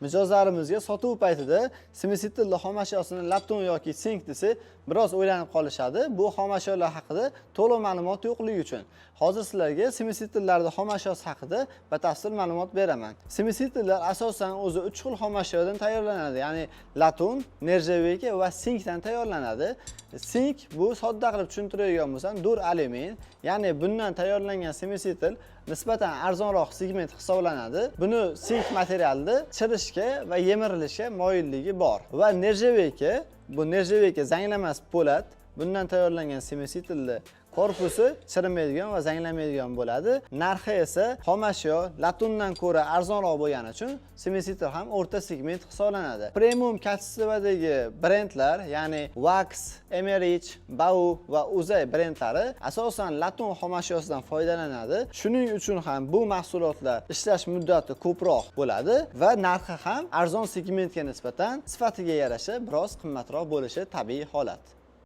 Mijozlarimizga sotuv paytida semistitlli xom ashyosini laton yoki sink desa, biroz o'ylanib qolishadi. Bu xom ashyolar haqida to'liq ma'lumot yo'qligi uchun. Hozir sizlarga semistitllarda xom ashyosi haqida batafsil ma'lumot beraman. Semistitllar asosan o'zi 3 xil xom ashyodan tayyorlanadi, ya'ni laton, nerjaveyka va sinkdan tayyorlanadi. Sink bu sodda qilib tushuntiradigan bo'lsam, dur alyumin, ya'ni bundan tayyorlangan semistitl nisbatan arzonroq segment hisoblanadi. Buni sink materialida chirishga va yemirilishga moyilligi bor. Va nerjaveyka, bu nerjaveyka zanglamas po'lat. Bundan tayyorlangan semestitlni korpusi chirimaydigan va zanglamaydigan bo'ladi. Narxi esa xom ashyo latundan ko'ra arzonroq bo'lgani uchun semestitl ham o'rta segment hisoblanadi. Premium kачестводagi brendlar, ya'ni Wax, Emerich, Bau va Uzay brendlari asosan laton xom ashyosidan foydalanadi. Shuning uchun ham bu mahsulotlar ishlash muddati ko'proq bo'ladi va narxi ham arzon segmentga nisbatan sifatiga yarasha biroz qimmatroq bo'lishi tabiiy holat.